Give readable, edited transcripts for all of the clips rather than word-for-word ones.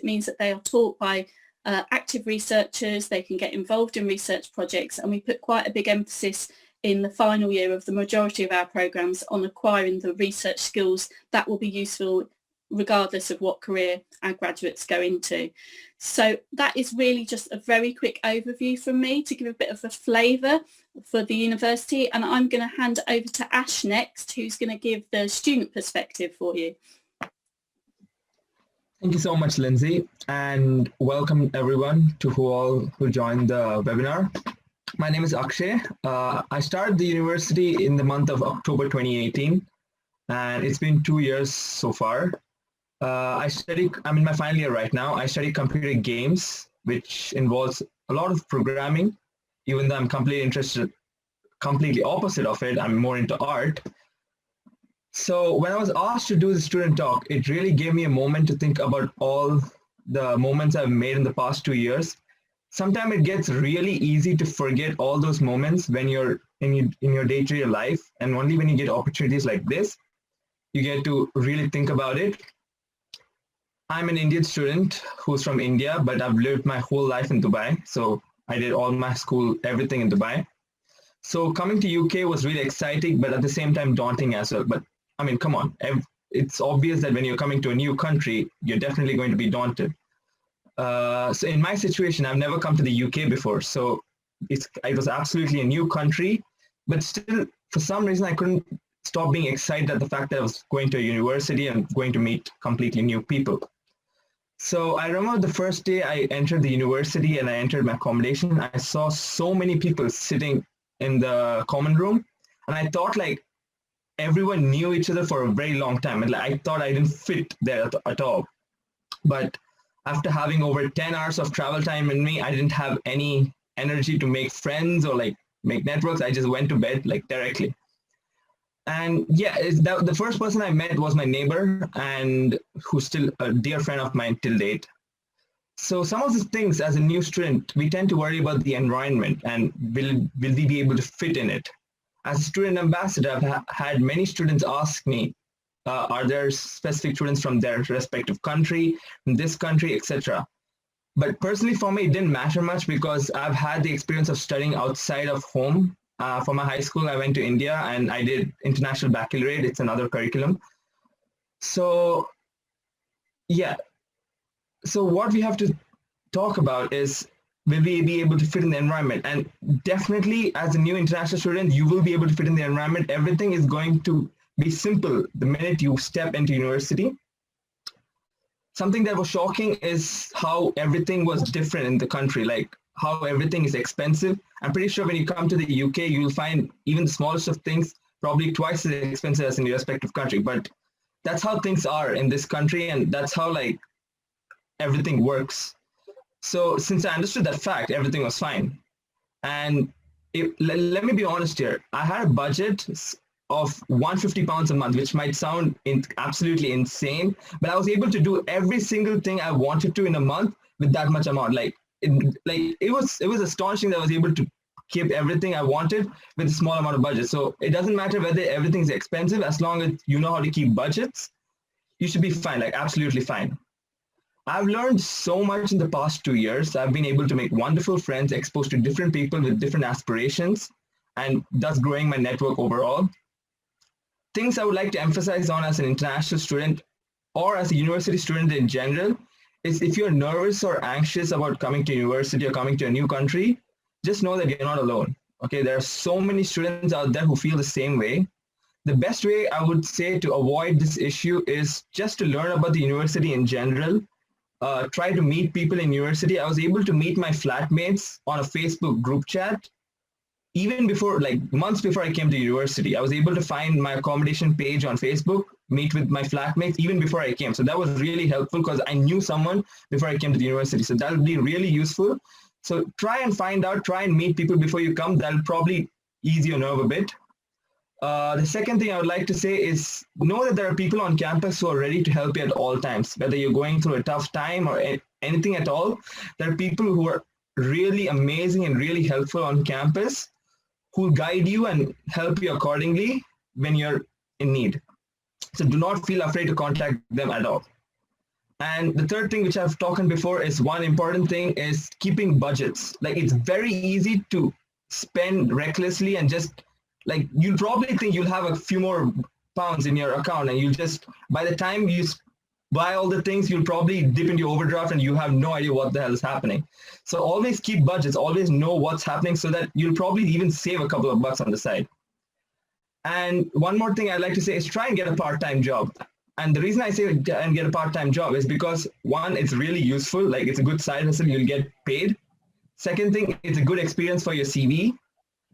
means that they are taught by active researchers. They can get involved in research projects, and we put quite a big emphasis in the final year of the majority of our programmes on acquiring the research skills that will be useful regardless of what career our graduates go into. So that is really just a very quick overview from me to give a bit of a flavour for the university, and I'm going to hand over to Ash next, who's going to give the student perspective for you. Thank you so much, Lindsay, and welcome everyone to who joined the webinar. My name is Akshay. I started the university in the month of October 2018, and it's been 2 years so far. I'm in my final year right now. I study computer games, which involves a lot of programming, even though I'm completely opposite of it. I'm more into art. So when I was asked to do the student talk, it really gave me a moment to think about all the moments I've made in the past 2 years. Sometimes it gets really easy to forget all those moments when you're in your day-to-day life, and only when you get opportunities like this, you get to really think about it. I'm an Indian student who's from India, but I've lived my whole life in Dubai. So I did all my school, everything in Dubai. So coming to UK was really exciting, but at the same time daunting as well. But I mean, come on, it's obvious that when you're coming to a new country, you're definitely going to be daunted. So in my situation, I've never come to the UK before. So it was absolutely a new country, but still, for some reason, I couldn't stop being excited at the fact that I was going to a university and going to meet completely new people. So I remember the first day I entered the university and I entered my accommodation, I saw so many people sitting in the common room, and I thought like everyone knew each other for a very long time, and I thought I didn't fit there at all. But after having over 10 hours of travel time in me, I didn't have any energy to make friends or like make networks. I just went to bed like directly. And yeah, the first person I met was my neighbor, and who's still a dear friend of mine till date. So some of the things as a new student, we tend to worry about the environment and will we be able to fit in it. As a student ambassador, I've had many students ask me, are there specific students from their respective country, from this country, etc. But personally for me, it didn't matter much because I've had the experience of studying outside of home. For my high school, I went to India and I did international baccalaureate. It's another curriculum. So yeah, so what we have to talk about is, will we be able to fit in the environment? And definitely as a new international student, you will be able to fit in the environment. Everything is going to be simple the minute you step into university. Something that was shocking is how everything was different in the country, like how everything is expensive. I'm pretty sure when you come to the UK, you will find even the smallest of things probably twice as expensive as in your respective country. But that's how things are in this country, and that's how like everything works. So since I understood that fact, everything was fine. And let me be honest here. I had a budget of £150 a month, which might sound absolutely insane, but I was able to do every single thing I wanted to in a month with that much amount. It was astonishing that I was able to keep everything I wanted with a small amount of budget. So it doesn't matter whether everything's expensive, as long as you know how to keep budgets, you should be fine, like absolutely fine. I've learned so much in the past 2 years. I've been able to make wonderful friends, exposed to different people with different aspirations, and thus growing my network overall. Things I would like to emphasize on as an international student or as a university student in general is, if you're nervous or anxious about coming to university or coming to a new country, just know that you're not alone. Okay, there are so many students out there who feel the same way. The best way I would say to avoid this issue is just to learn about the university in general. Try to meet people in university. I was able to meet my flatmates on a Facebook group chat even before, like months before I came to university. I was able to find my accommodation page on Facebook, meet with my flatmates even before I came. So that was really helpful because I knew someone before I came to the university. So that would be really useful. So try and find out, try and meet people before you come. That'll probably ease your nerve a bit. The second thing I would like to say is, know that there are people on campus who are ready to help you at all times, whether you're going through a tough time or anything at all. There are people who are really amazing and really helpful on campus who will guide you and help you accordingly when you're in need. So do not feel afraid to contact them at all. And the third thing, which I've talked on before, is one important thing is keeping budgets. Like, it's very easy to spend recklessly and just, like, you'll probably think you'll have a few more pounds in your account, and you'll just, by the time you buy all the things, you'll probably dip into overdraft and you have no idea what the hell is happening. So always keep budgets, always know what's happening, so that you'll probably even save a couple of bucks on the side. And one more thing I'd like to say is try and get a part-time job. And the reason I say and get a part-time job is because, one, it's really useful. Like, it's a good side hustle, you'll get paid. Second thing, it's a good experience for your CV.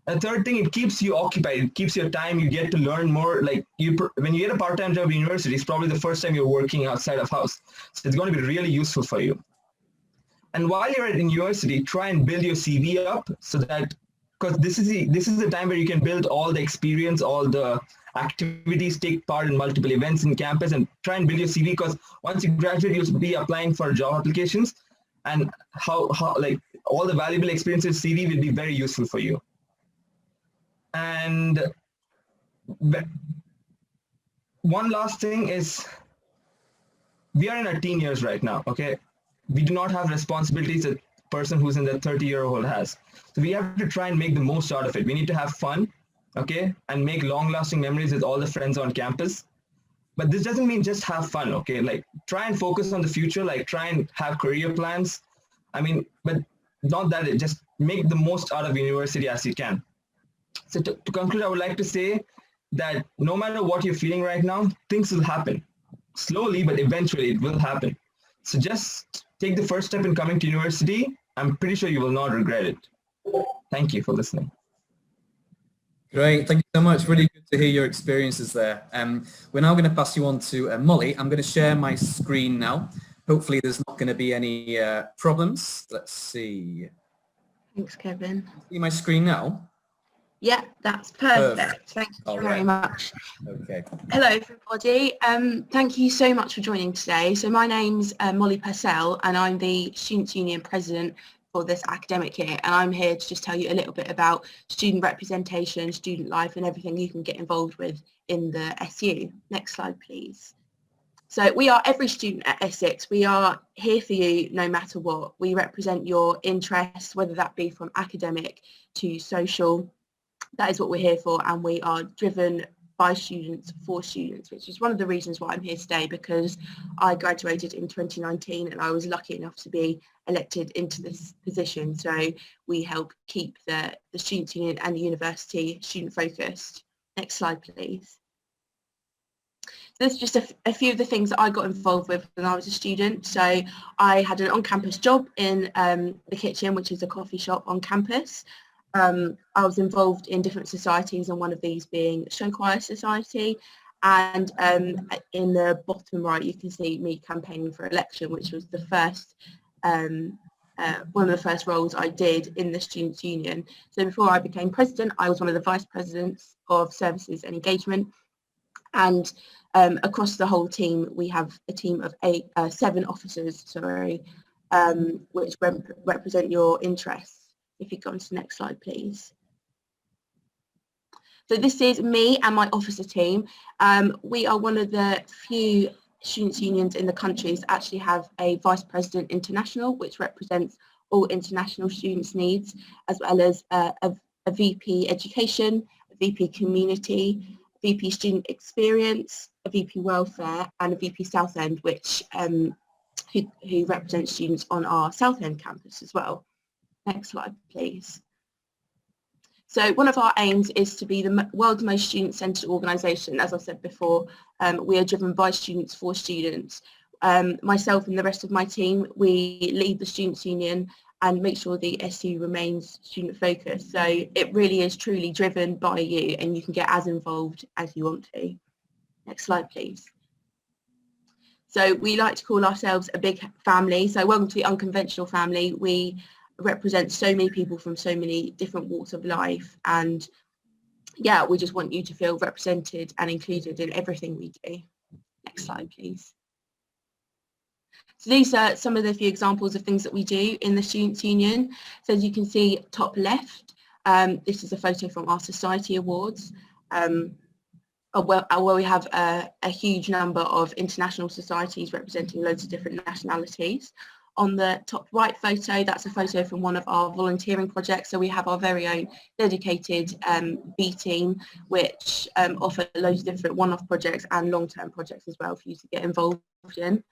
And third thing, it keeps you occupied. It keeps your time. You get to learn more. Like, when you get a part-time job in university, it's probably the first time you're working outside of house. So it's going to be really useful for you. And while you're at university, try and build your CV up, so that, because this is the time where you can build all the experience, all the activities, take part in multiple events in campus, and try and build your CV, because once you graduate, you'll be applying for job applications, and how like all the valuable experiences CV will be very useful for you. And one last thing is, we are in our teen years right now, okay? We do not have responsibilities a person who's in their 30-year-old has. So we have to try and make the most out of it. We need to have fun, okay, and make long-lasting memories with all the friends on campus. But this doesn't mean just have fun, okay? Like, try and focus on the future, like try and have career plans. I mean, but not that, just make the most out of university as you can. So to conclude, I would like to say that no matter what you're feeling right now, things will happen. Slowly, but eventually it will happen. So just take the first step in coming to university. I'm pretty sure you will not regret it. Thank you for listening. Great, thank you so much. Really good to hear your experiences there. We're now going to pass you on to Molly. I'm going to share my screen now. Hopefully there's not going to be any problems. Let's see. Thanks, Kevin. See my screen now? Yeah, that's perfect. Thank you very much. Okay. Hello, everybody. Thank you so much for joining today. So my name's Molly Purcell, and I'm the Students' Union President for this academic year. And I'm here to just tell you a little bit about student representation, student life, and everything you can get involved with in the SU. Next slide, please. So we are every student at Essex. We are here for you no matter what. We represent your interests, whether that be from academic to social. That is what we're here for, and we are driven by students for students, which is one of the reasons why I'm here today, because I graduated in 2019 and I was lucky enough to be elected into this position. So we help keep the Students' Union and the university student focused. Next slide, please. So this is just a few of the things that I got involved with when I was a student. So I had an on-campus job in the kitchen, which is a coffee shop on campus. I was involved in different societies, and one of these being Show Choir Society. And in the bottom right, you can see me campaigning for election, which was the first, one of the first roles I did in the Students' Union. So before I became president, I was one of the vice presidents of services and engagement. And across the whole team, we have a team of 7 officers, which represent your interests. If you go on to the next slide, please. So this is me and my officer team. We are one of the few students' unions in the country that actually have a Vice President International, which represents all international students' needs, as well as a VP Education, a VP Community, a VP Student Experience, a VP Welfare, and a VP Southend, which who represents students on our Southend campus as well. Next slide, please. So one of our aims is to be the world's most student-centred organisation. As I said before, we are driven by students for students. Myself and the rest of my team, we lead the Students' Union and make sure the SU remains student-focused. So it really is truly driven by you, and you can get as involved as you want to. Next slide, please. So we like to call ourselves a big family. So welcome to the unconventional family. We represent so many people from so many different walks of life, and yeah, we just want you to feel represented and included in everything we do. Next slide, please. So these are some of the few examples of things that we do in the Students' Union. So as you can see top left, this is a photo from our Society Awards. where we have a huge number of international societies representing loads of different nationalities. On the top right photo, that's a photo from one of our volunteering projects. So we have our very own dedicated B team, which offer loads of different one-off projects and long-term projects as well for you to get involved in.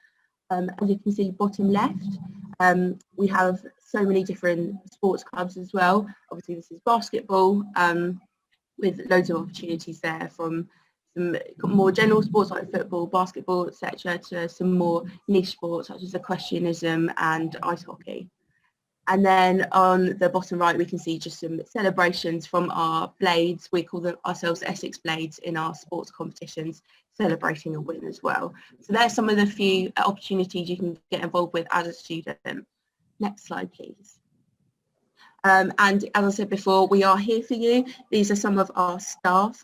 As you can see, bottom left, we have so many different sports clubs as well. Obviously, this is basketball, with loads of opportunities there, from some more general sports like football, basketball, etc., to some more niche sports such as equestrianism and ice hockey. And then on the bottom right, we can see just some celebrations from our blades. We call them ourselves Essex Blades in our sports competitions, celebrating a win as well. So there's some of the few opportunities you can get involved with as a student. Next slide, please. And as I said before, we are here for you. These are some of our staff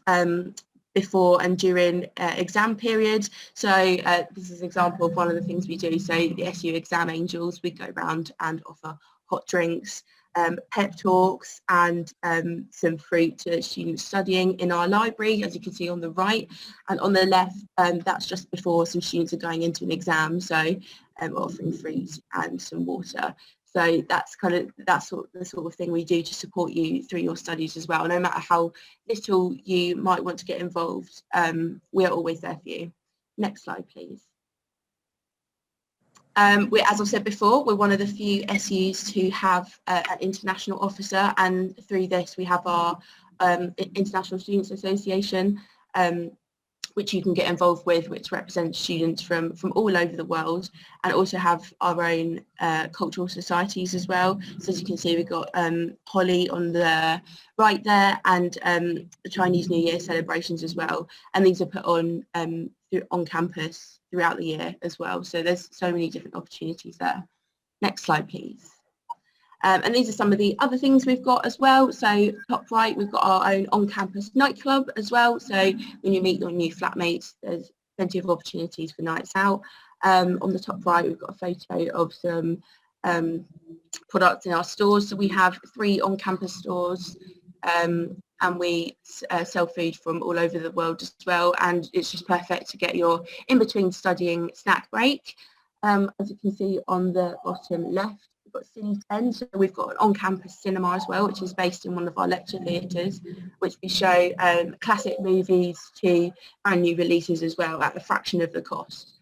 before and during exam period. So this is an example of one of the things we do. So the SU Exam Angels, we go around and offer hot drinks, pep talks, and some fruit to students studying in our library, as you can see on the right. And on the left, that's just before some students are going into an exam, so offering fruit and some water. So that's the sort of thing we do to support you through your studies as well. No matter how little you might want to get involved, we are always there for you. Next slide, please. As I've said before, we're one of the few SUs to have an international officer, and through this we have our International Students Association, which you can get involved with, which represents students from all over the world, and also have our own cultural societies as well. So as you can see, we've got Holly on the right there, and the Chinese New Year celebrations as well. And these are put on campus throughout the year as well. So there's so many different opportunities there. Next slide, please. And these are some of the other things we've got as well. So top right, we've got our own on-campus nightclub as well. So when you meet your new flatmates, there's plenty of opportunities for nights out. On the top right, we've got a photo of some products in our stores. So we have 3 on-campus stores, and we sell food from all over the world as well. And it's just perfect to get your in-between studying snack break. As you can see on the bottom left, we've got Cine 10, so we've got an on-campus cinema as well, which is based in one of our lecture theatres, which we show classic movies to brand new releases as well at a fraction of the cost,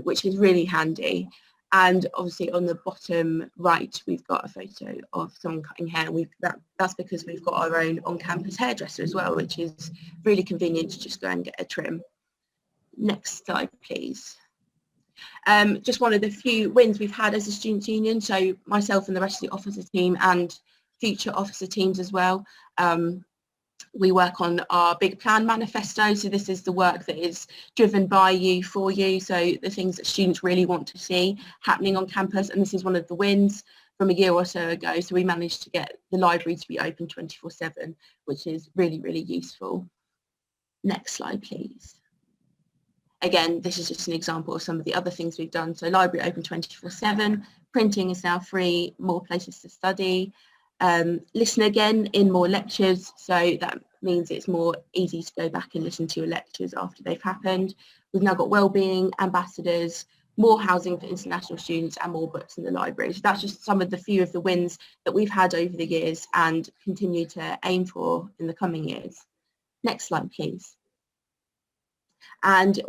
which is really handy. And obviously on the bottom right, we've got a photo of someone cutting hair. That's because we've got our own on-campus hairdresser as well, which is really convenient to just go and get a trim. Next slide, please. Just one of the few wins we've had as a students' union. So myself and the rest of the officer team and future officer teams as well, we work on our big plan manifesto. So this is the work that is driven by you, for you. So the things that students really want to see happening on campus. And this is one of the wins from a year or so ago. So we managed to get the library to be open 24/7, which is really, really useful. Next slide, please. Again, this is just an example of some of the other things we've done. So library open 24/7, printing is now free, more places to study. Listen again in more lectures, so that means it's more easy to go back and listen to your lectures after they've happened. We've now got wellbeing ambassadors, more housing for international students, and more books in the library. So that's just some of the few of the wins that we've had over the years and continue to aim for in the coming years. Next slide, please. And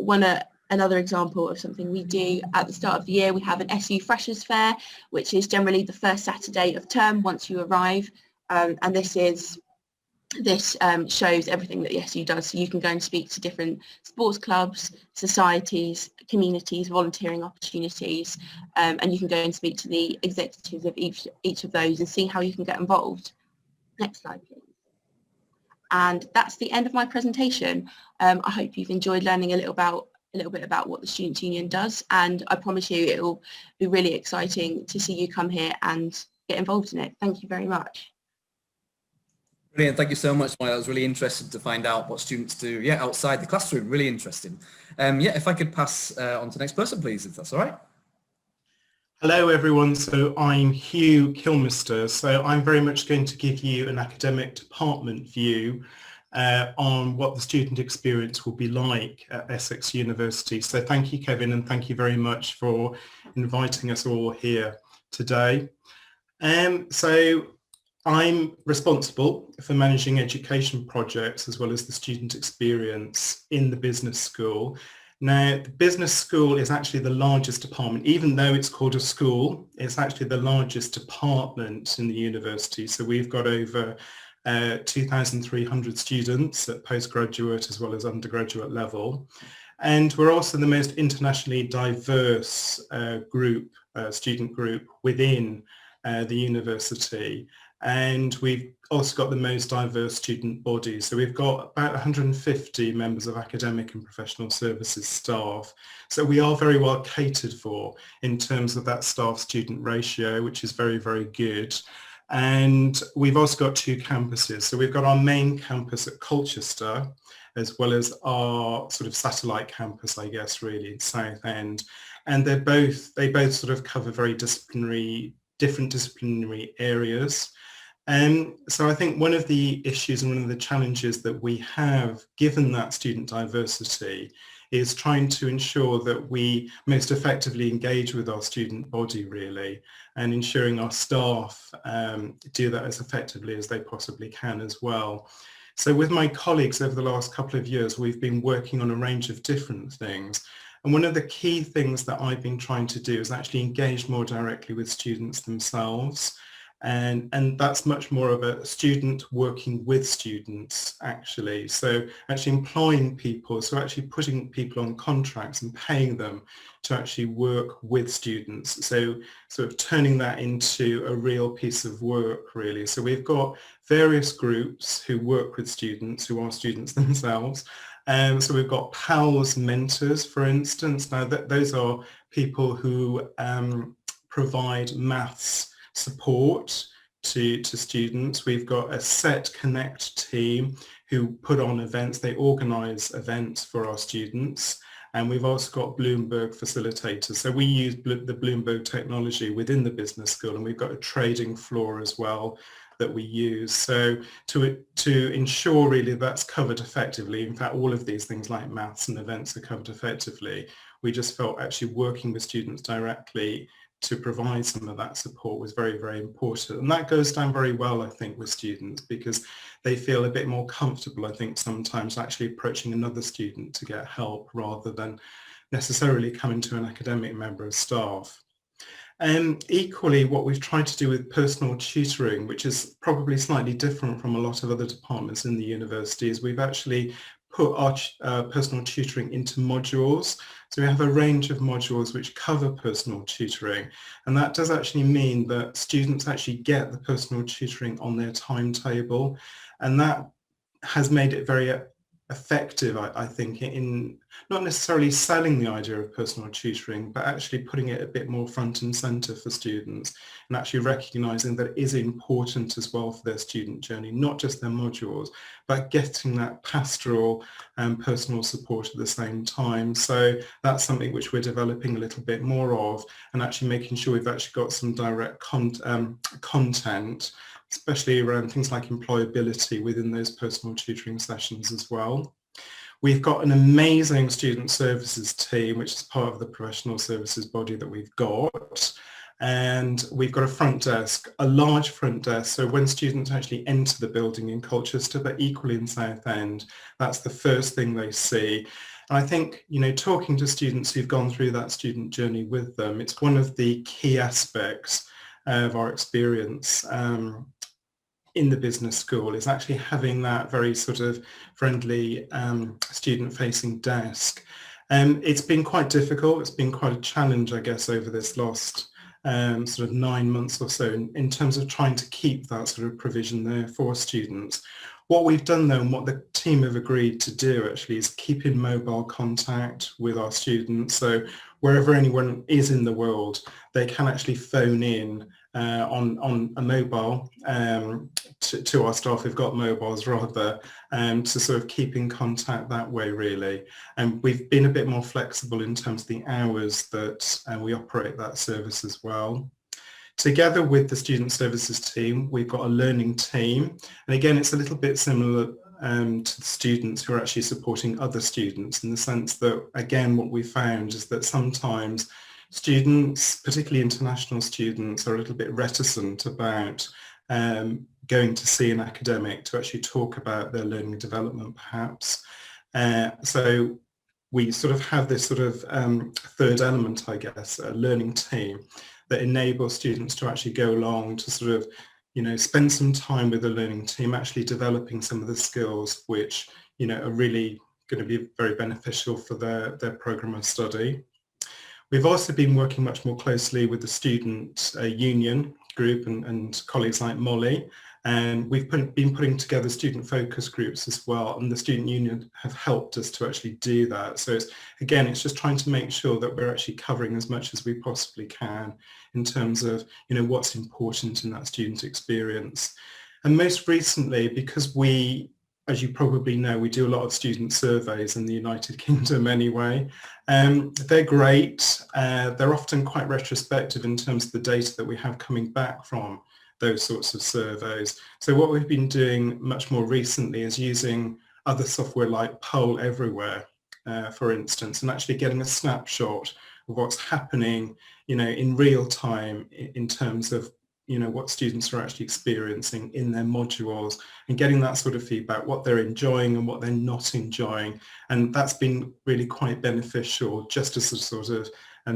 another example of something we do at the start of the year, we have an SU Freshers Fair, which is generally the first Saturday of term once you arrive. And this shows everything that the SU does. So you can go and speak to different sports clubs, societies, communities, volunteering opportunities, and you can go and speak to the executives of each of those and see how you can get involved. Next slide, please. And that's the end of my presentation. I hope you've enjoyed learning a little bit about what the Students' Union does, and I promise you it will be really exciting to see you come here and get involved in it. Thank you very much. Brilliant, thank you so much, Maya. I was really interested to find out what students do outside the classroom, really interesting. If I could pass on to the next person, please, if that's all right. Hello everyone, so I'm Hugh Kilmister, so I'm very much going to give you an academic department view. on what the student experience will be like at Essex University. So thank you, Kevin, and thank you very much for inviting us all here today. So I'm responsible for managing education projects as well as the student experience in the business school. Now, the business school is actually the largest department. Even though it's called a school, it's actually the largest department in the university. So we've got over 2,300 students at postgraduate as well as undergraduate level. And we're also the most internationally diverse student group within the university. And we've also got the most diverse student body. So we've got about 150 members of academic and professional services staff. So we are very well catered for in terms of that staff-student ratio, which is very, very good. And we've also got two campuses. So we've got our main campus at Colchester, as well as our sort of satellite campus, I guess, really, in Southend. And they both sort of cover very different disciplinary areas. So I think one of the issues and one of the challenges that we have, given that student diversity, is trying to ensure that we most effectively engage with our student body, really, and ensuring our staff do that as effectively as they possibly can as well. So with my colleagues over the last couple of years, we've been working on a range of different things. And one of the key things that I've been trying to do is actually engage more directly with students themselves. And that's much more of a student working with students, actually. So actually employing people, so actually putting people on contracts and paying them to actually work with students. So sort of turning that into a real piece of work, really. So we've got various groups who work with students, who are students themselves. So we've got PALS mentors, for instance. Now, those are people who provide maths support to students. We've got a Set Connect team who put on events. They organise events for our students. And we've also got Bloomberg facilitators. So we use the Bloomberg technology within the business school, and we've got a trading floor as well that we use. So to ensure really that's covered effectively, in fact, all of these things like maths and events are covered effectively, we just felt actually working with students directly to provide some of that support was very, very important. And that goes down very well, I think, with students, because they feel a bit more comfortable, I think, sometimes actually approaching another student to get help rather than necessarily coming to an academic member of staff. And equally, what we've tried to do with personal tutoring, which is probably slightly different from a lot of other departments in the university, is we've actually put our personal tutoring into modules. So we have a range of modules which cover personal tutoring. And that does actually mean that students actually get the personal tutoring on their timetable. And that has made it very effective, I think, in not necessarily selling the idea of personal tutoring, but actually putting it a bit more front and center for students and actually recognizing that it is important as well for their student journey, not just their modules, but getting that pastoral and personal support at the same time. So that's something which we're developing a little bit more of, and actually making sure we've actually got some direct content, especially around things like employability within those personal tutoring sessions as well. We've got an amazing student services team, which is part of the professional services body that we've got. And we've got a front desk, a large front desk. So when students actually enter the building in Colchester, but equally in Southend, that's the first thing they see. And I think, you know, talking to students who've gone through that student journey with them, it's one of the key aspects of our experience in the business school, is actually having that very sort of friendly student-facing desk. It's been quite difficult. It's been quite a challenge, I guess, over this last sort of 9 months or so in terms of trying to keep that sort of provision there for students. What we've done though, and what the team have agreed to do actually, is keep in mobile contact with our students. So wherever anyone is in the world, they can actually phone in on a mobile to our staff who've got mobiles rather, to sort of keep in contact that way really. And we've been a bit more flexible in terms of the hours that we operate that service as well. Together with the student services team, we've got a learning team. And again, it's a little bit similar to the students who are actually supporting other students, in the sense that, again, what we found is that sometimes students, particularly international students, are a little bit reticent about going to see an academic to actually talk about their learning and development, perhaps. So we sort of have this sort of third element, I guess, a learning team that enables students to actually go along to sort of, spend some time with the learning team, actually developing some of the skills which, are really going to be very beneficial for their programme of study. We've also been working much more closely with the student union group and colleagues like Molly, and we've been putting together student focus groups as well, and the student union have helped us to actually do that. So it's just trying to make sure that we're actually covering as much as we possibly can in terms of what's important in that student experience. And most recently, because we, as you probably know, we do a lot of student surveys in the United Kingdom anyway. They're great. They're often quite retrospective in terms of the data that we have coming back from those sorts of surveys. So what we've been doing much more recently is using other software like Poll Everywhere, for instance, and actually getting a snapshot of what's happening, in real time in terms of what students are actually experiencing in their modules, and getting that sort of feedback, what they're enjoying and what they're not enjoying. And that's been really quite beneficial, just as a sort of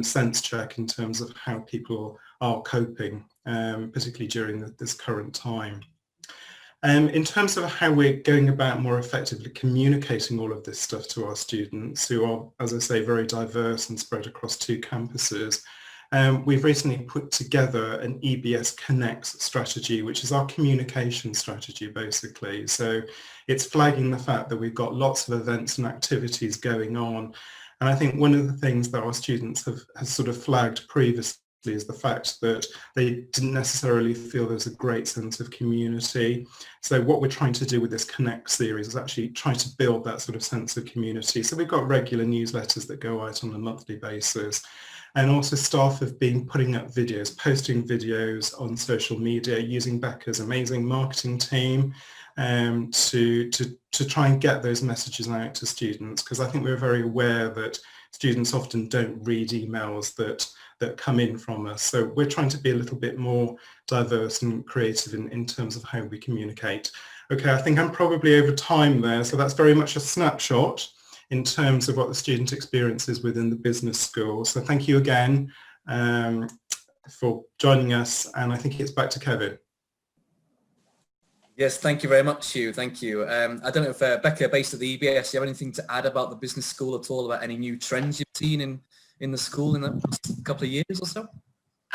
sense check in terms of how people are coping, particularly during this current time. In terms of how we're going about more effectively communicating all of this stuff to our students, who are, as I say, very diverse and spread across 2 campuses, we've recently put together an EBS Connects strategy, which is our communication strategy, basically. So it's flagging the fact that we've got lots of events and activities going on. And I think one of the things that our students have sort of flagged previously is the fact that they didn't necessarily feel there's a great sense of community. So what we're trying to do with this Connect series is actually try to build that sort of sense of community. So we've got regular newsletters that go out on a monthly basis. And also staff have been putting up videos, posting videos on social media, using Becca's amazing marketing team to try and get those messages out to students, because I think we're very aware that students often don't read emails that come in from us. So we're trying to be a little bit more diverse and creative in terms of how we communicate. Okay, I think I'm probably over time there, so that's very much a snapshot in terms of what the student experience is within the business school. So thank you again for joining us, and I think it's back to Kevin. Yes, thank you very much, Hugh. Thank you. I don't know if Becca, based at the EBS, you have anything to add about the business school at all, about any new trends you've seen in the school in the past couple of years or so?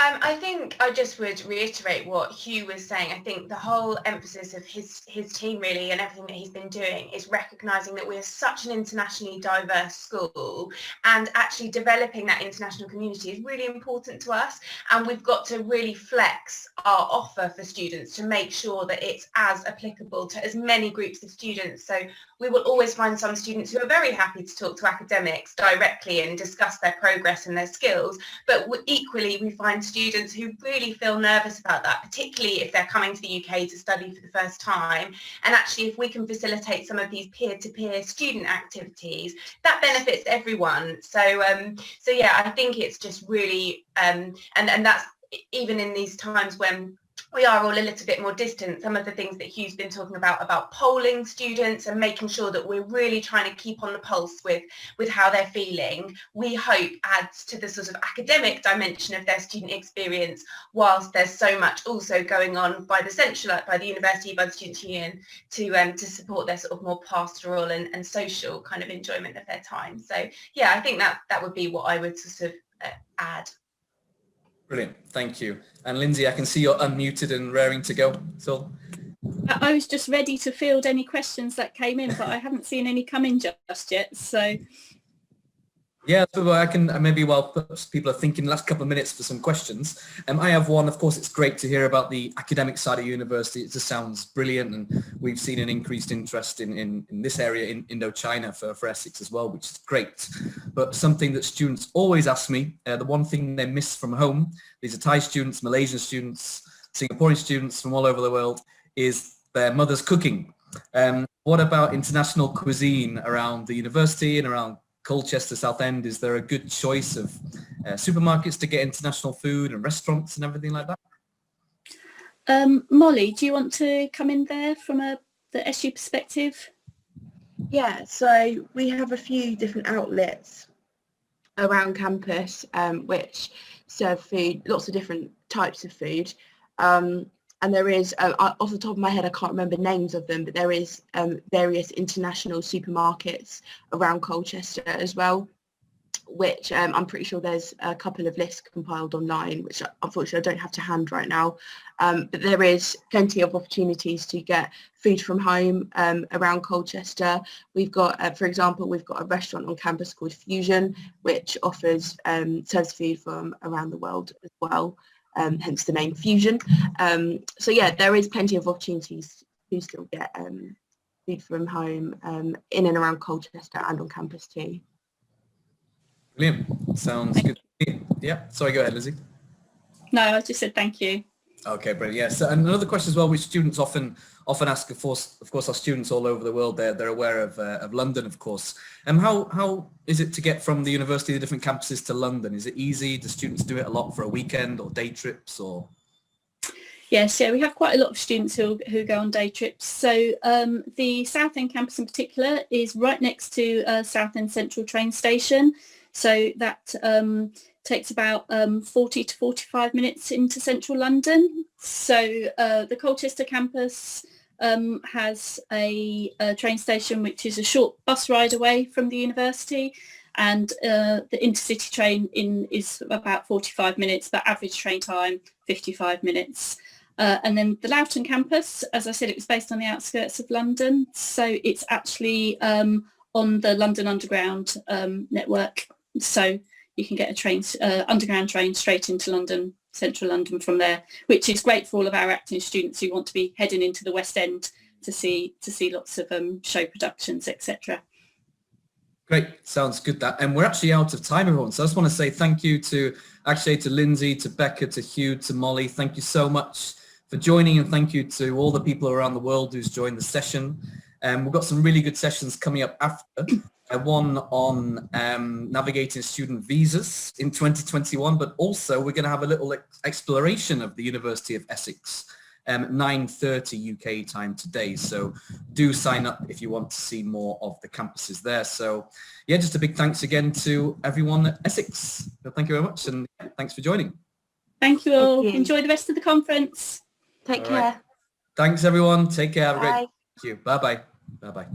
I think I just would reiterate what Hugh was saying. I think the whole emphasis of his team really, and everything that he's been doing, is recognising that we're such an internationally diverse school, and actually developing that international community is really important to us, and we've got to really flex our offer for students to make sure that it's as applicable to as many groups of students. So we will always find some students who are very happy to talk to academics directly and discuss their progress and their skills, but equally we find students who really feel nervous about that, particularly if they're coming to the UK to study for the first time. And actually, if we can facilitate some of these peer-to-peer student activities, that benefits everyone. So yeah, I think it's just really, and that's even in these times when we are all a little bit more distant, some of the things that Hugh's been talking about polling students and making sure that we're really trying to keep on the pulse with how they're feeling, we hope adds to the sort of academic dimension of their student experience, whilst there's so much also going on by the university, by the Students' Union, to support their sort of more pastoral and social kind of enjoyment of their time. So yeah, I think that would be what I would sort of add. Brilliant, thank you. And Lindsay, I can see you're unmuted and raring to go. So I was just ready to field any questions that came in, but I haven't seen any come in just yet. So yeah, so I can maybe, while people are thinking, last couple of minutes for some questions. I have one. Of course, it's great to hear about the academic side of university. It just sounds brilliant, and we've seen an increased interest in this area in Indochina for Essex as well, which is great. But something that students always ask me, the one thing they miss from home, these are Thai students, Malaysian students, Singaporean students from all over the world, is their mother's cooking. What about international cuisine around the university and around Colchester, Southend? Is there a good choice of supermarkets to get international food and restaurants and everything like that? Molly, do you want to come in there from the SU perspective? Yeah, so we have a few different outlets around campus which serve food, lots of different types of food. And there is, off the top of my head, I can't remember names of them, but there is various international supermarkets around Colchester as well, which I'm pretty sure there's a couple of lists compiled online, which unfortunately I don't have to hand right now. But there is plenty of opportunities to get food from home around Colchester. We've got, for example, we've got a restaurant on campus called Fusion, which offers serves food from around the world as well. Hence the name Fusion. So yeah, there is plenty of opportunities to still get food from home in and around Colchester and on campus too. Brilliant. Sounds good. Yeah. Sorry, go ahead, Lizzie. No, I just said thank you. Okay, brilliant. Yes, and another question as well, which students often ask. Of course, our students all over the world, they're aware of London, of course. How is it to get from the university, the different campuses to London? Is it easy? Do students do it a lot for a weekend or day trips or? Yes, yeah, we have quite a lot of students who go on day trips. So the Southend campus in particular is right next to Southend Central train station. So that takes about 40 to 45 minutes into central London. So the Colchester campus has a train station which is a short bus ride away from the university, and the intercity train is about 45 minutes, but average train time 55 minutes. And then the Loughton campus, as I said, it was based on the outskirts of London, so it's actually on the London Underground network. So you can get a train, underground train straight into London, central London from there, which is great for all of our acting students who want to be heading into the West End to see lots of show productions, etc. Great, sounds good that. And we're actually out of time, everyone. So I just want to say thank you to Lindsay, to Becca, to Hugh, to Molly. Thank you so much for joining, and thank you to all the people around the world who's joined the session. We've got some really good sessions coming up after. One on navigating student visas in 2021, but also we're going to have a little exploration of the University of Essex, 9:30 UK time today. So do sign up if you want to see more of the campuses there. So yeah, just a big thanks again to everyone at Essex. So thank you very much, and thanks for joining. Thank you all. Thank you. Enjoy the rest of the conference. Take All care. right. Thanks everyone. Take care. Have a great. Bye. Thank you. Bye bye. Bye bye.